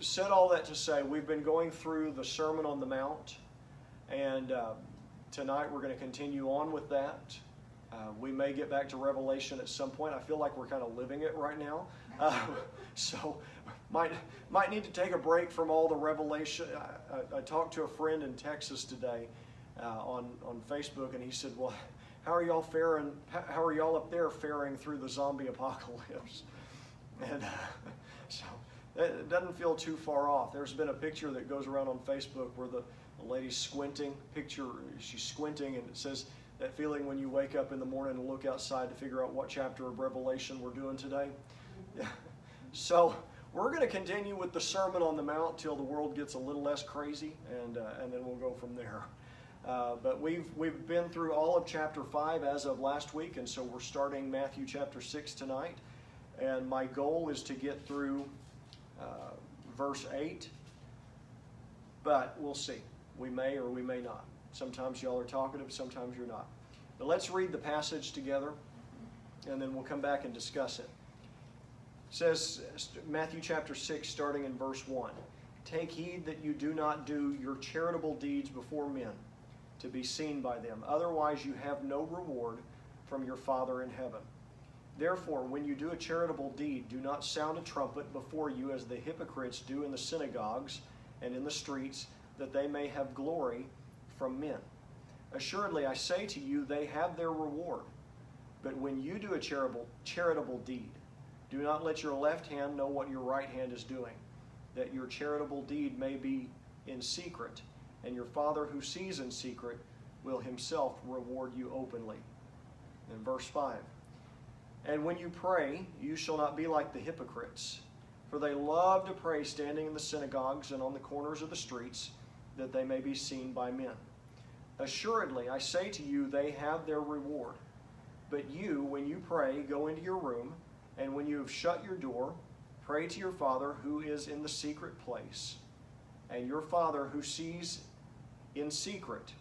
said all that to say we've been going through the Sermon on the Mount, and tonight we're going to continue on with that. We may get back to Revelation at some point. I feel like we're kind of living it right now. So might need to take a break from all the Revelation. I talked to a friend in Texas today on Facebook, and he said, well, how are y'all faring? How are y'all up there faring through the zombie apocalypse? And so it doesn't feel too far off. There's been a picture that goes around on Facebook where the lady's squinting. She's squinting, and it says that feeling when you wake up in the morning and look outside to figure out what chapter of Revelation we're doing today. So we're going to continue with the Sermon on the Mount till the world gets a little less crazy, and then we'll go from there. But we've been through all of chapter 5 as of last week, and so we're starting Matthew chapter 6 tonight. And my goal is to get through verse 8, but we'll see. We may or we may not. Sometimes y'all are talkative, sometimes you're not. But let's read the passage together, and then we'll come back and discuss it. It says, Matthew chapter 6, starting in verse 1, "Take heed that you do not do your charitable deeds before men, to be seen by them. Otherwise you have no reward from your Father in heaven. Therefore, when you do a charitable deed, do not sound a trumpet before you as the hypocrites do in the synagogues and in the streets, that they may have glory from men. Assuredly, I say to you, they have their reward. But when you do a charitable deed, do not let your left hand know what your right hand is doing, that your charitable deed may be in secret, and your Father who sees in secret will himself reward you openly." In verse 5, "And when you pray, you shall not be like the hypocrites, for they love to pray standing in the synagogues and on the corners of the streets, that they may be seen by men. Assuredly, I say to you, they have their reward. But you, when you pray, go into your room, and when you have shut your door, pray to your Father who is in the secret place, and your Father who sees in secret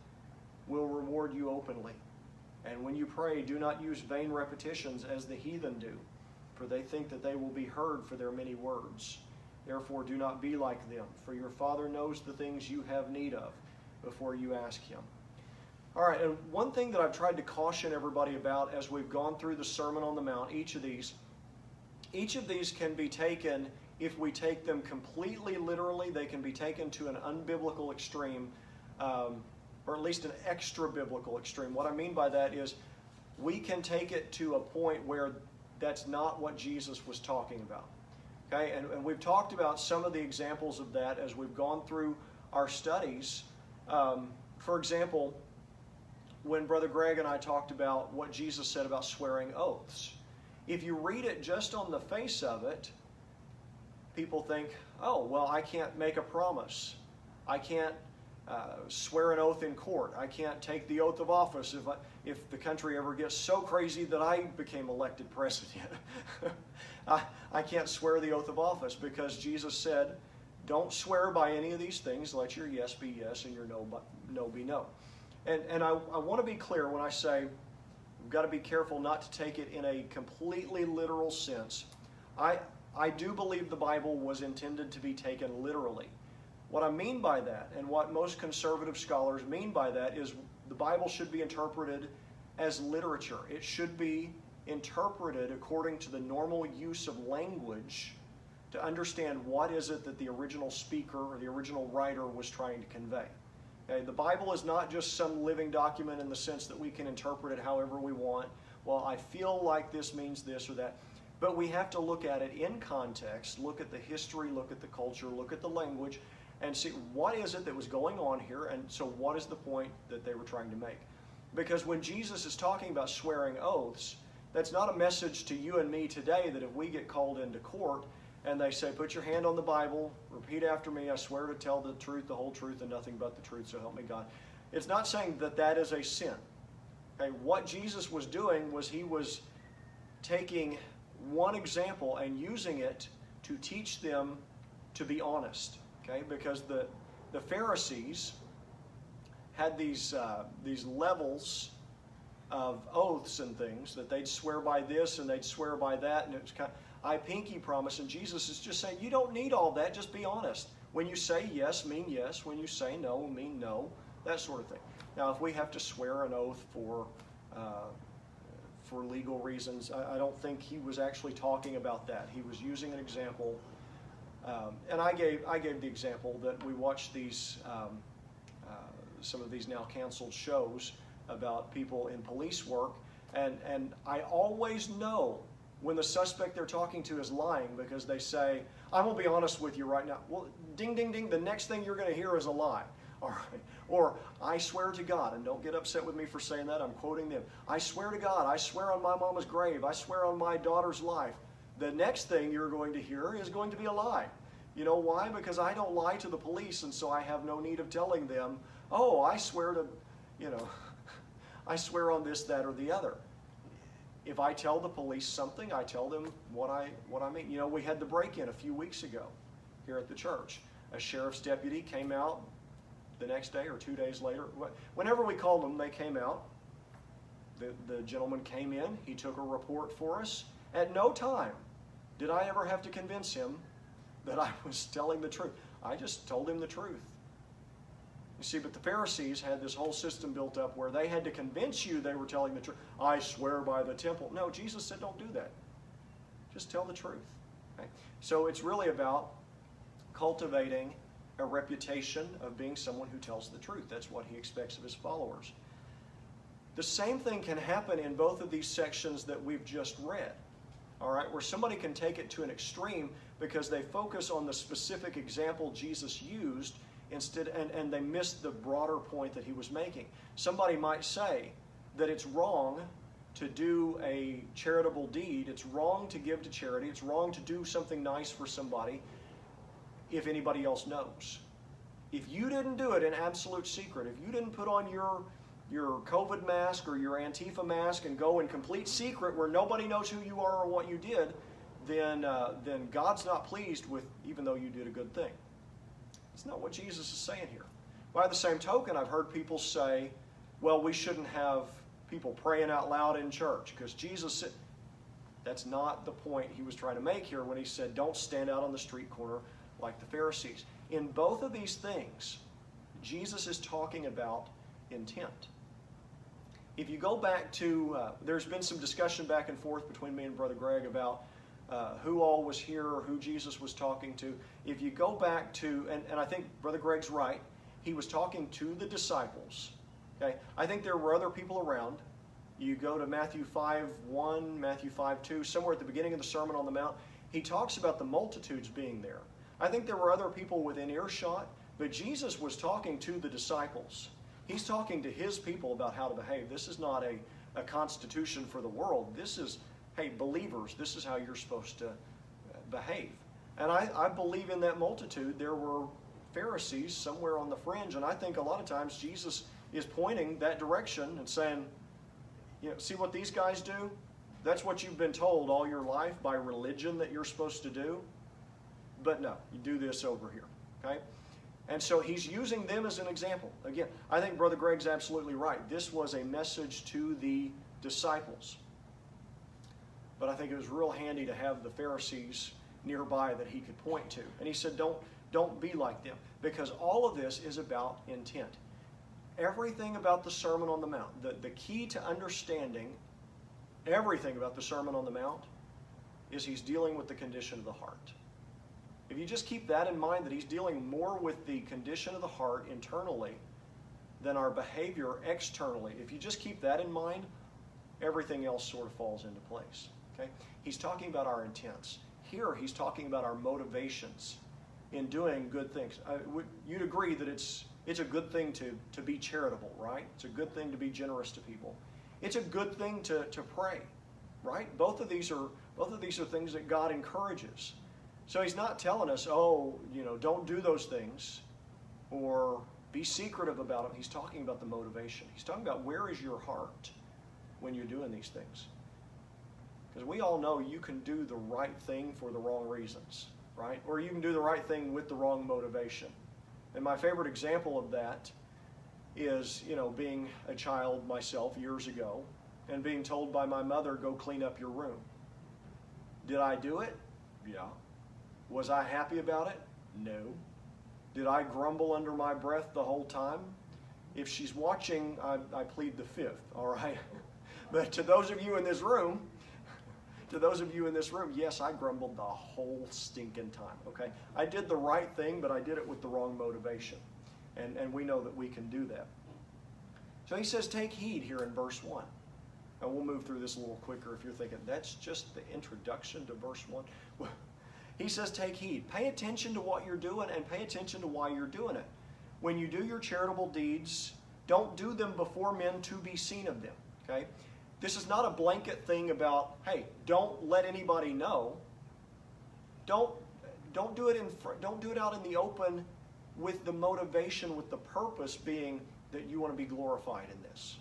will reward you openly. And when you pray, do not use vain repetitions as the heathen do, for they think that they will be heard for their many words. Therefore do not be like them, for your Father knows the things you have need of before you ask him." All right, and one thing that I've tried to caution everybody about as we've gone through the Sermon on the Mount, each of these can be taken, if we take them completely literally, they can be taken to an unbiblical extreme, or at least an extra-biblical extreme. What I mean by that is we can take it to a point where that's not what Jesus was talking about. Okay, and we've talked about some of the examples of that as we've gone through our studies. For example, when Brother Greg and I talked about what Jesus said about swearing oaths, if you read it just on the face of it, people think, oh, well, I can't make a promise. I can't swear an oath in court. I can't take the oath of office if the country ever gets so crazy that I became elected president. I can't swear the oath of office because Jesus said, don't swear by any of these things. Let your yes be yes and your no be no. And I want to be clear when I say we've got to be careful not to take it in a completely literal sense. I do believe the Bible was intended to be taken literally. What I mean by that, and what most conservative scholars mean by that, is the Bible should be interpreted as literature. It should be interpreted according to the normal use of language to understand what is it that the original speaker or the original writer was trying to convey. Okay? The Bible is not just some living document in the sense that we can interpret it however we want. Well, I feel like this means this or that. But we have to look at it in context, look at the history, look at the culture, look at the language, and see what is it that was going on here, and so what is the point that they were trying to make. Because when Jesus is talking about swearing oaths, that's not a message to you and me today that if we get called into court and they say, put your hand on the Bible, repeat after me, I swear to tell the truth, the whole truth, and nothing but the truth, so help me God. It's not saying that that is a sin. Okay, what Jesus was doing was he was taking one example and using it to teach them to be honest. Okay, because the Pharisees had these levels of oaths and things that they'd swear by this and they'd swear by that, and it was kind of, I pinky promise. And Jesus is just saying, you don't need all that. Just be honest. When you say yes, mean yes. When you say no, mean no. That sort of thing. Now, if we have to swear an oath for legal reasons, I don't think he was actually talking about that. He was using an example. And I gave the example that we watched these some of these now canceled shows about people in police work, and I always know when the suspect they're talking to is lying, because they say, I'm going to be honest with you right now. Well, ding, ding, ding, the next thing you're going to hear is a lie. All right. Or, I swear to God, and don't get upset with me for saying that, I'm quoting them. I swear to God, I swear on my mama's grave, I swear on my daughter's life. The next thing you're going to hear is going to be a lie. You know why? Because I don't lie to the police, and so I have no need of telling them, oh, I swear to, I swear on this, that, or the other. If I tell the police something, I tell them what I mean. We had the break-in a few weeks ago here at the church. A sheriff's deputy came out the next day or 2 days later. Whenever we called them, they came out. The gentleman came in. He took a report for us. At no time did I ever have to convince him that I was telling the truth. I just told him the truth. You see, but the Pharisees had this whole system built up where they had to convince you they were telling the truth. I swear by the temple. No, Jesus said don't do that. Just tell the truth. Okay? So it's really about cultivating a reputation of being someone who tells the truth. That's what he expects of his followers. The same thing can happen in both of these sections that we've just read. All right, where somebody can take it to an extreme because they focus on the specific example Jesus used instead, and they miss the broader point that he was making. Somebody might say that it's wrong to do a charitable deed. It's wrong to give to charity. It's wrong to do something nice for somebody if anybody else knows. If you didn't do it in absolute secret, if you didn't put on your COVID mask or your Antifa mask and go in complete secret where nobody knows who you are or what you did, then God's not pleased with, even though you did a good thing. It's not what Jesus is saying here. By the same token, I've heard people say, well, we shouldn't have people praying out loud in church because Jesus said, that's not the point he was trying to make here when he said, don't stand out on the street corner like the Pharisees. In both of these things, Jesus is talking about intent. If you go back to, there's been some discussion back and forth between me and Brother Greg about who all was here or who Jesus was talking to. If you go back to, and I think Brother Greg's right, he was talking to the disciples. Okay, I think there were other people around. You go to Matthew 5:1, Matthew 5:2, somewhere at the beginning of the Sermon on the Mount, he talks about the multitudes being there. I think there were other people within earshot, but Jesus was talking to the disciples. He's talking to his people about how to behave. This is not a constitution for the world. This is, hey, believers, this is how you're supposed to behave. And I believe in that multitude there were Pharisees somewhere on the fringe, and I think a lot of times Jesus is pointing that direction and saying, see what these guys do? That's what you've been told all your life by religion that you're supposed to do. But no, you do this over here, okay? And so he's using them as an example. Again, I think Brother Greg's absolutely right. This was a message to the disciples. But I think it was real handy to have the Pharisees nearby that he could point to. And he said, don't be like them. Because all of this is about intent. Everything about the Sermon on the Mount, the key to understanding everything about the Sermon on the Mount is he's dealing with the condition of the heart. If you just keep that in mind, that he's dealing more with the condition of the heart internally than our behavior externally, if you just keep that in mind, everything else sort of falls into place. Okay? He's talking about our intents. Here he's talking about our motivations in doing good things. You'd agree that it's a good thing to be charitable, right? It's a good thing to be generous to people. It's a good thing to pray, right? Both of these are things that God encourages. So he's not telling us, don't do those things or be secretive about them. He's talking about the motivation. He's talking about where is your heart when you're doing these things. Because we all know you can do the right thing for the wrong reasons, right? Or you can do the right thing with the wrong motivation. And my favorite example of that is, being a child myself years ago and being told by my mother, go clean up your room. Did I do it? Yeah. Was I happy about it? No. Did I grumble under my breath the whole time? If she's watching, I plead the fifth, all right? But to those of you in this room, yes, I grumbled the whole stinking time, okay? I did the right thing, but I did it with the wrong motivation. And we know that we can do that. So he says, take heed here in verse 1. And we'll move through this a little quicker if you're thinking, that's just the introduction to verse 1. Well, he says, take heed. Pay attention to what you're doing and pay attention to why you're doing it. When you do your charitable deeds, don't do them before men to be seen of them, okay? This is not a blanket thing about, hey, don't let anybody know. Don't do it don't do it out in the open with the motivation, with the purpose being that you want to be glorified in this.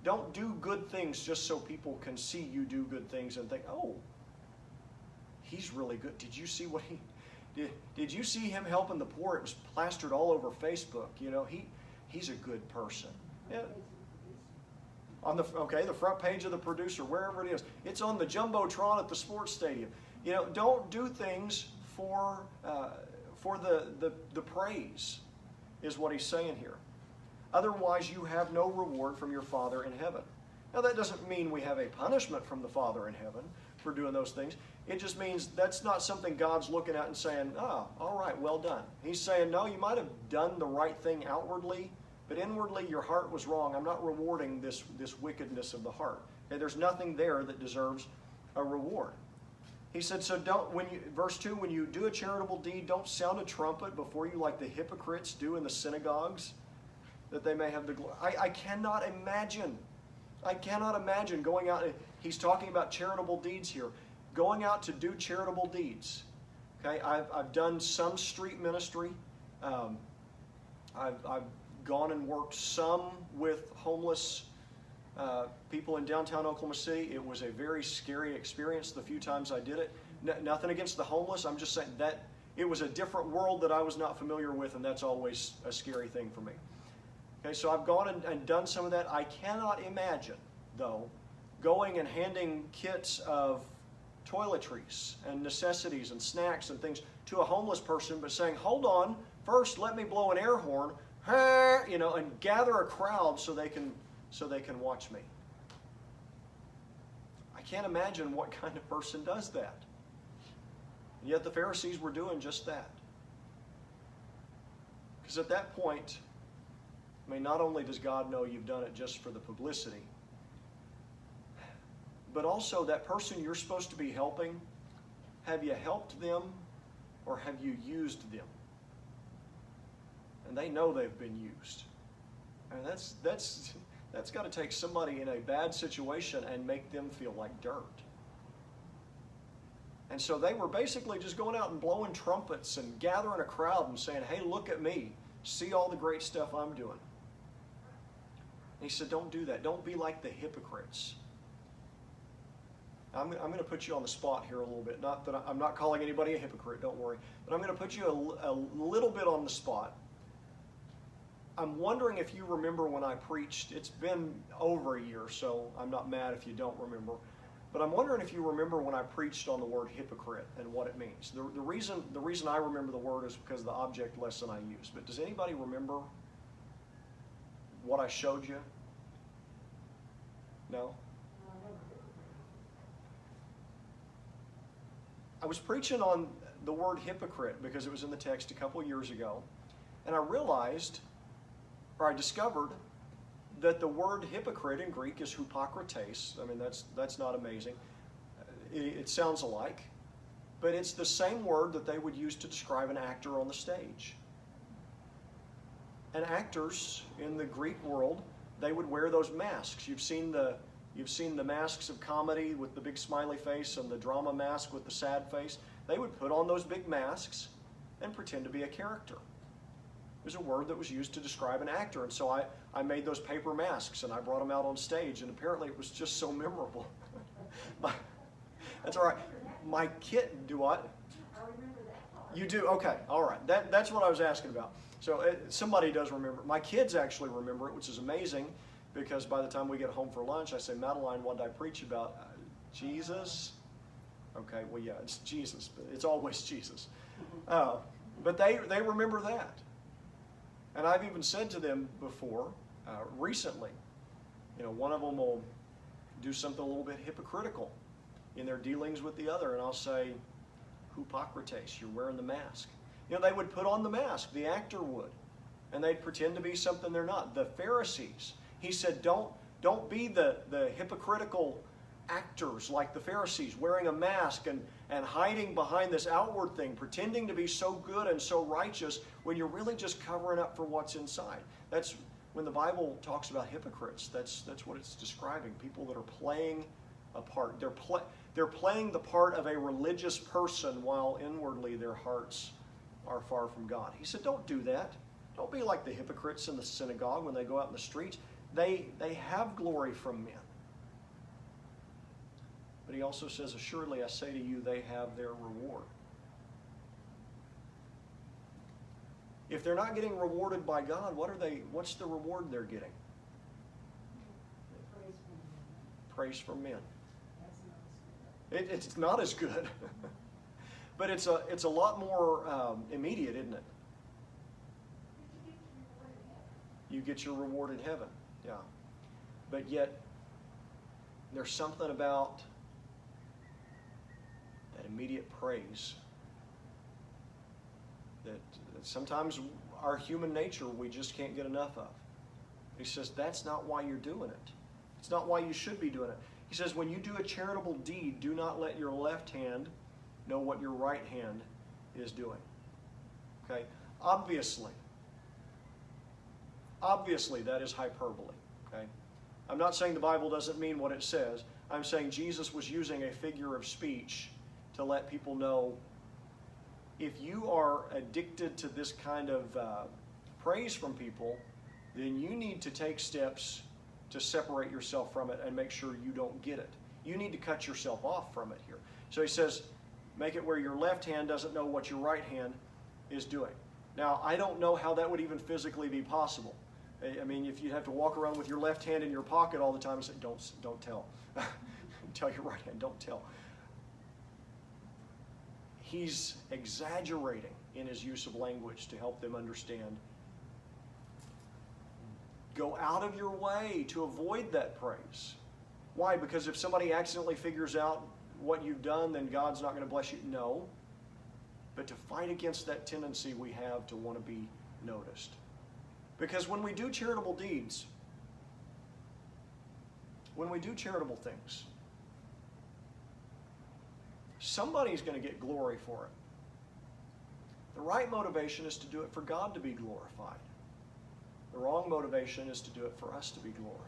Don't do good things just so people can see you do good things and think, oh, he's really good. Did you see what he did? Did you see him helping the poor? It was plastered all over Facebook. You know, he's a good person. Yeah. On the front page of the Producer, wherever it is. It's on the Jumbotron at the sports stadium. You know, don't do things for the praise, is what he's saying here. Otherwise, you have no reward from your Father in heaven. Now, that doesn't mean we have a punishment from the Father in heaven for doing those things. It just means that's not something God's looking at and saying, oh, all right, well done. He's saying, no, you might have done the right thing outwardly, but inwardly your heart was wrong. I'm not rewarding this wickedness of the heart. Okay, there's nothing there that deserves a reward. He said, so verse 2, when you do a charitable deed, don't sound a trumpet before you like the hypocrites do in the synagogues, that they may have the glory. I cannot imagine going out. He's talking about charitable deeds here. Going out to do charitable deeds. Okay, I've done some street ministry. I've gone and worked some with homeless people in downtown Oklahoma City. It was a very scary experience the few times I did it. Nothing against the homeless. I'm just saying that it was a different world that I was not familiar with, and that's always a scary thing for me. Okay, so I've gone and done some of that. I cannot imagine, though, going and handing kits of toiletries and necessities and snacks and things to a homeless person, but saying, hold on, first let me blow an air horn, you know, and gather a crowd so they can watch me. I can't imagine what kind of person does that. And yet the Pharisees were doing just that. Because at that point, I mean, not only does God know you've done it just for the publicity, but also that person you're supposed to be helping, have you helped them or have you used them? And they know they've been used. And that's got to take somebody in a bad situation and make them feel like dirt. And so they were basically just going out and blowing trumpets and gathering a crowd and saying, hey, look at me. See all the great stuff I'm doing. And he said, don't do that. Don't be like the hypocrites. I'm going to put you on the spot here a little bit. Not that I'm not calling anybody a hypocrite, don't worry. But I'm going to put you a little bit on the spot. I'm wondering if you remember when I preached. It's been over a year, so I'm not mad if you don't remember. But I'm wondering if you remember when I preached on the word hypocrite and what it means. The reason I remember the word is because of the object lesson I used. But does anybody remember what I showed you? No? I was preaching on the word hypocrite because it was in the text a couple years ago. And I realized, or I discovered, that the word hypocrite in Greek is hypokrites. I mean, that's not amazing. It sounds alike. But it's the same word that they would use to describe an actor on the stage. And actors in the Greek world, they would wear those masks. You've seen the masks of comedy with the big smiley face and the drama mask with the sad face. They would put on those big masks and pretend to be a character. It was a word that was used to describe an actor. And so I made those paper masks and I brought them out on stage, and apparently it was just so memorable. That's all right. My kid, do what? I remember that. You do? Okay, all right. That's what I was asking about. So somebody does remember. My kids actually remember it, which is amazing, because by the time we get home for lunch, I say, Madeline, what did I preach about? Jesus? Okay, well, yeah, it's Jesus, but it's always Jesus. But they remember that. And I've even said to them before, recently, one of them will do something a little bit hypocritical in their dealings with the other, and I'll say, Hypocrites, you're wearing the mask. They would put on the mask, the actor would, and they'd pretend to be something they're not. The Pharisees, he said, don't be the hypocritical actors like the Pharisees, wearing a mask and hiding behind this outward thing, pretending to be so good and so righteous when you're really just covering up for what's inside. That's when the Bible talks about hypocrites. That's what it's describing. People that are playing a part. They're playing the part of a religious person while inwardly their hearts are far from God. He said, don't do that. Don't be like the hypocrites in the synagogue when they go out in the streets. They have glory from men. But he also says, assuredly I say to you, they have their reward. If they're not getting rewarded by God, what's the reward they're getting? Praise from men. It's not as good. But it's a lot more immediate, isn't it? You get your reward in heaven. Yeah. But yet, there's something about that immediate praise that sometimes our human nature we just can't get enough of. He says that's not why you're doing it. It's not why you should be doing it. He says when you do a charitable deed, do not let your left hand know what your right hand is doing. Okay? Obviously that is hyperbole. Okay? I'm not saying the Bible doesn't mean what it says. I'm saying Jesus was using a figure of speech to let people know if you are addicted to this kind of praise from people, then you need to take steps to separate yourself from it and make sure you don't get it. You need to cut yourself off from it here. So he says, make it where your left hand doesn't know what your right hand is doing. Now, I don't know how that would even physically be possible. I mean, if you have to walk around with your left hand in your pocket all the time and say, don't tell. Tell your right hand, don't tell. He's exaggerating in his use of language to help them understand. Go out of your way to avoid that praise. Why? Because if somebody accidentally figures out what you've done, then God's not going to bless you. No. But to fight against that tendency we have to want to be noticed. Because when we do charitable deeds, when we do charitable things, somebody's going to get glory for it. The right motivation is to do it for God to be glorified. The wrong motivation is to do it for us to be glorified.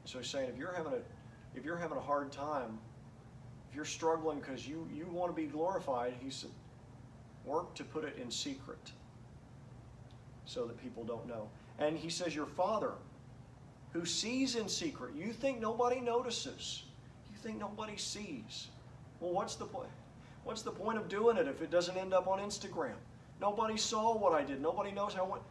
So he's saying if you're having a hard time, if you're struggling because you want to be glorified, he said, work to put it in secret so that people don't know. And he says, your Father who sees in secret, you think nobody notices. You think nobody sees. Well, what's the point? What's the point of doing it if it doesn't end up on Instagram? Nobody saw what I did. Nobody knows how what.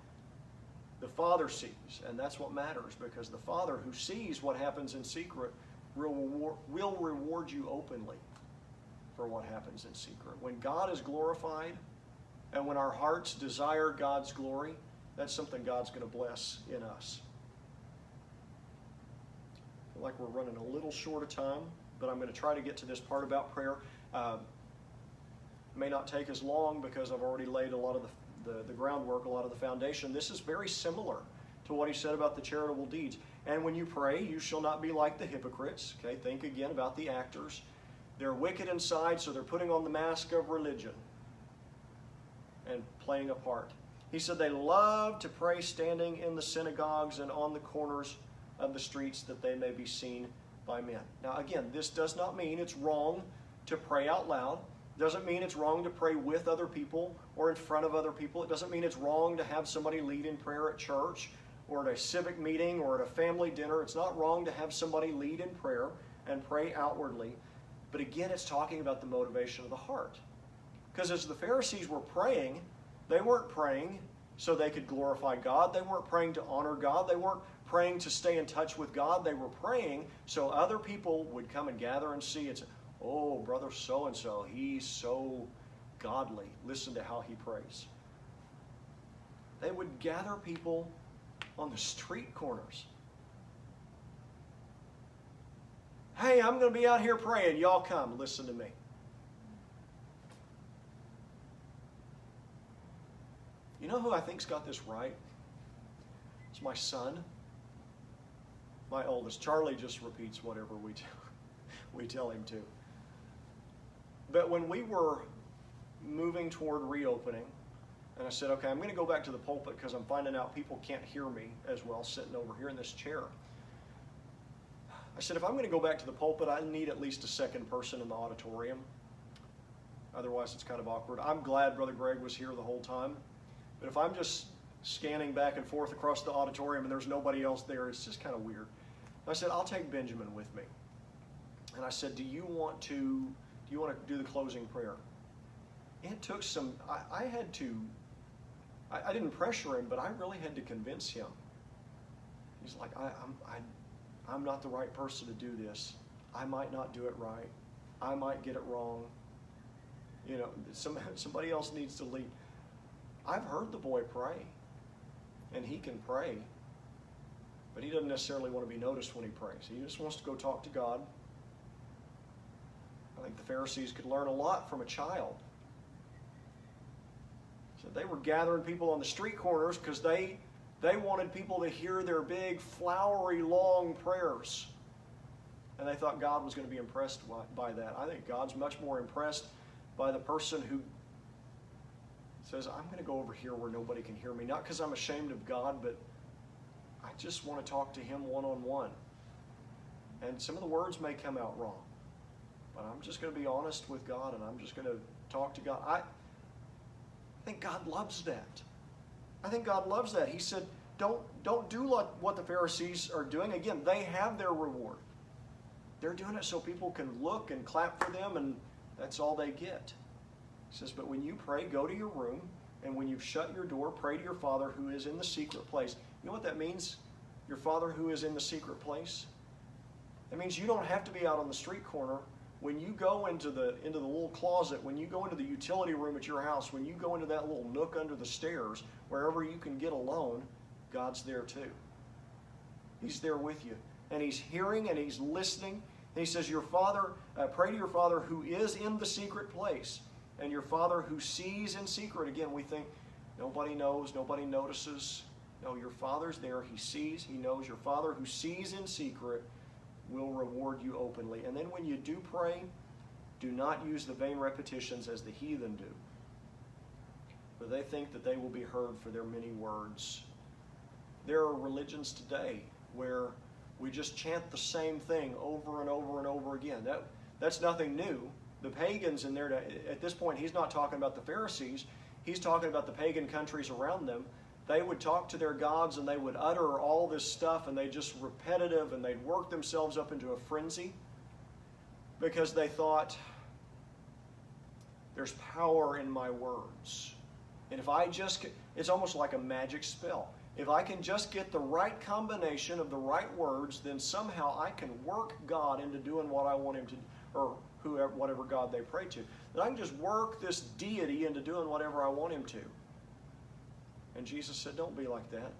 The Father sees, and that's what matters, because the Father who sees what happens in secret will reward you openly for what happens in secret. When God is glorified, and when our hearts desire God's glory, that's something God's going to bless in us. I feel like we're running a little short of time, but I'm going to try to get to this part about prayer. May not take as long because I've already laid a lot of the groundwork, a lot of the foundation. This is very similar to what he said about the charitable deeds. And when you pray, you shall not be like the hypocrites. Okay, think again about the actors. They're wicked inside, so they're putting on the mask of religion and playing a part. He said they love to pray standing in the synagogues and on the corners of the streets that they may be seen by men. Now again, this does not mean it's wrong to pray out loud. It doesn't mean it's wrong to pray with other people or in front of other people. It doesn't mean it's wrong to have somebody lead in prayer at church or at a civic meeting or at a family dinner. It's not wrong to have somebody lead in prayer and pray outwardly. But again, it's talking about the motivation of the heart. Because as the Pharisees were praying, they weren't praying so they could glorify God. They weren't praying to honor God. They weren't praying to stay in touch with God. They were praying so other people would come and gather and see and say, Oh, brother so-and-so, he's so godly. Listen to how he prays. They would gather people on the street corners. Hey, I'm going to be out here praying. Y'all come, listen to me. You know who I think's got this right? It's my son, my oldest. Charlie just repeats whatever we tell him to. But when we were moving toward reopening, and I said, okay, I'm going to go back to the pulpit because I'm finding out people can't hear me as well sitting over here in this chair. I said, if I'm going to go back to the pulpit, I need at least a second person in the auditorium. Otherwise, it's kind of awkward. I'm glad Brother Greg was here the whole time. But if I'm just scanning back and forth across the auditorium and there's nobody else there, it's just kind of weird. And I said, I'll take Benjamin with me. And I said, do you want to do the closing prayer? It took some, I didn't pressure him, but I really had to convince him. He's like, I'm not the right person to do this. I might not do it right. I might get it wrong. You know, somebody else needs to lead. I've heard the boy pray, and he can pray, but he doesn't necessarily want to be noticed when he prays. He just wants to go talk to God. I think the Pharisees could learn a lot from a child. So they were gathering people on the street corners because they wanted people to hear their big, flowery, long prayers. And they thought God was going to be impressed by that. I think God's much more impressed by the person who says, I'm going to go over here where nobody can hear me. Not because I'm ashamed of God, but I just want to talk to Him one-on-one. And some of the words may come out wrong. But I'm just going to be honest with God, and I'm just going to talk to God. I think God loves that. I think God loves that. He said, don't do what the Pharisees are doing. Again, they have their reward. They're doing it so people can look and clap for them, and that's all they get. He says, but when you pray, go to your room, and when you've shut your door, pray to your Father who is in the secret place. You know what that means? Your Father who is in the secret place? That means you don't have to be out on the street corner. When you go into the little closet, when you go into the utility room at your house, when you go into that little nook under the stairs, wherever you can get alone, God's there too. He's there with you. And He's hearing and He's listening. And He says, your Father, pray to your Father who is in the secret place. And your Father who sees in secret. Again, we think nobody knows, nobody notices. No, your Father's there. He sees, He knows. Your Father who sees in secret will reward you openly. And then when you do pray, do not use the vain repetitions as the heathen do. For they think that they will be heard for their many words. There are religions today where we just chant the same thing over and over and over again. That's nothing new. The pagans in there, at this point, he's not talking about the Pharisees. He's talking about the pagan countries around them. They would talk to their gods and they would utter all this stuff, and they just repetitive, and they'd work themselves up into a frenzy because they thought, there's power in my words. And if I just, it's almost like a magic spell. If I can just get the right combination of the right words, then somehow I can work God into doing what I want Him to, or whoever, whatever God they pray to. That I can just work this deity into doing whatever I want Him to. And Jesus said, don't be like that.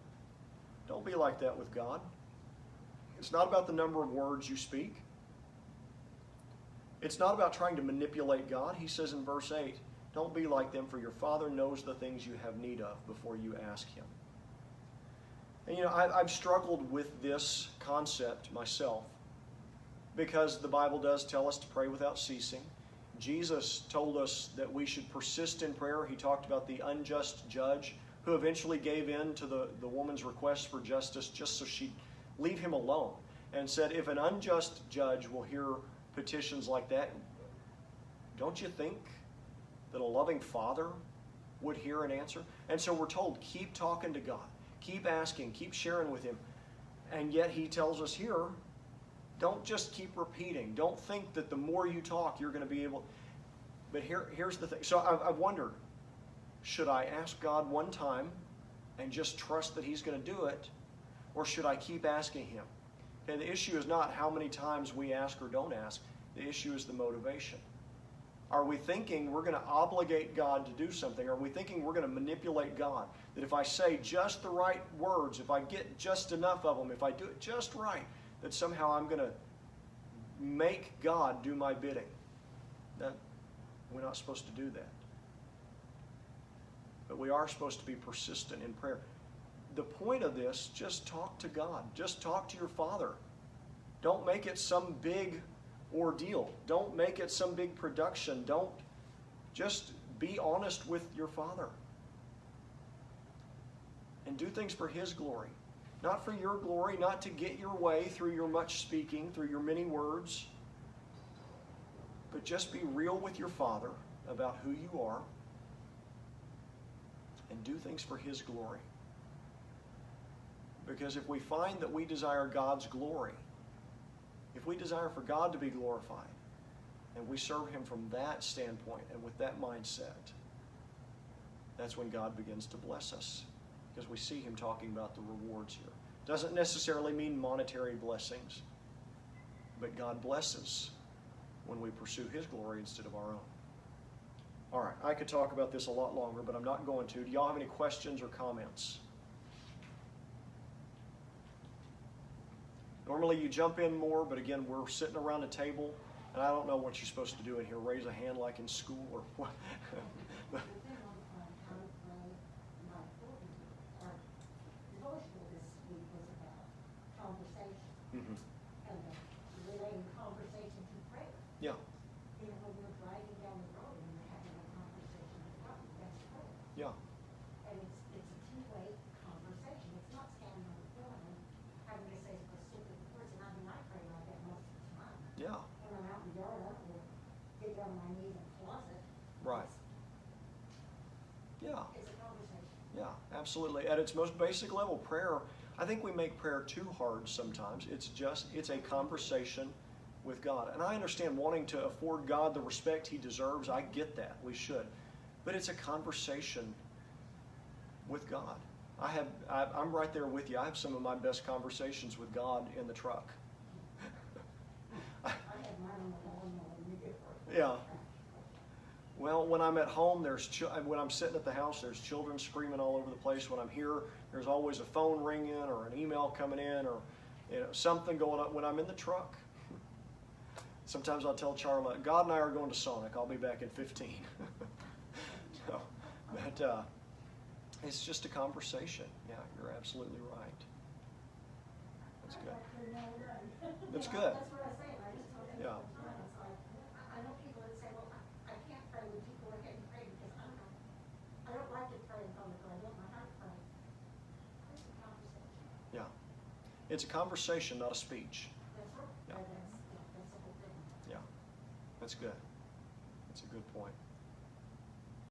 Don't be like that with God. It's not about the number of words you speak. It's not about trying to manipulate God. He says in verse 8, don't be like them, for your Father knows the things you have need of before you ask Him. And you know, I've struggled with this concept myself because the Bible does tell us to pray without ceasing. Jesus told us that we should persist in prayer. He talked about the unjust judge who eventually gave in to the woman's request for justice just so she'd leave him alone, and said, if an unjust judge will hear petitions like that, don't you think that a loving Father would hear and answer? And so we're told, keep talking to God, keep asking, keep sharing with Him. And yet He tells us here, don't just keep repeating. Don't think that the more you talk, you're going to be able. But here's the thing. So I've wondered, should I ask God one time and just trust that He's going to do it? Or should I keep asking Him? Okay, the issue is not how many times we ask or don't ask. The issue is the motivation. Are we thinking we're going to obligate God to do something? Are we thinking we're going to manipulate God? That if I say just the right words, if I get just enough of them, if I do it just right, that somehow I'm going to make God do my bidding? We're not supposed to do that. But we are supposed to be persistent in prayer. The point of this, just talk to God. Just talk to your Father. Don't make it some big ordeal. Don't make it some big production. Don't. Just be honest with your Father. And do things for His glory. Not for your glory, not to get your way through your much speaking, through your many words. But just be real with your Father about who you are. And do things for His glory. Because if we find that we desire God's glory, if we desire for God to be glorified, and we serve Him from that standpoint and with that mindset, that's when God begins to bless us. Because we see Him talking about the rewards here. Doesn't necessarily mean monetary blessings, but God blesses when we pursue His glory instead of our own. All right, I could talk about this a lot longer, but I'm not going to. Do y'all have any questions or comments? Normally you jump in more, but again, we're sitting around a table, and I don't know what you're supposed to do in here. Raise a hand like in school or what? Yeah. You know, when you're driving down the road and you're having a conversation with God, that's prayer. Yeah. And it's a two-way conversation. It's not standing on the floor and having to say specific words. And I mean, I pray like that most of the time. Yeah. When I'm out in the yard, I will get down on my knees in the closet. Right. Yeah. It's a conversation. Yeah, absolutely. At its most basic level, prayer, I think we make prayer too hard sometimes. It's a conversation with God. And I understand wanting to afford God the respect He deserves. I get that. We should. But it's a conversation with God. I'm right there with you. I have some of my best conversations with God in the truck. I have mine on the lawnmower when you get work. Yeah. Well, when I'm at home, when I'm sitting at the house, there's children screaming all over the place. When I'm here, there's always a phone ringing or an email coming in or something going on. When I'm in the truck, sometimes I'll tell Charlotte, God and I are going to Sonic. I'll be back in 15. So, but it's just a conversation. Yeah, you're absolutely right. That's good. That's good. That's what I say. I just told them Yeah. all the time. It's like, I know people that say, well, I can't pray. Would you go ahead and pray? Because I don't like to pray in public. I don't know how to pray. It's a conversation. Yeah. It's a conversation, not a speech. That's right. Yeah. That's the whole thing. Yeah. That's good. That's a good point.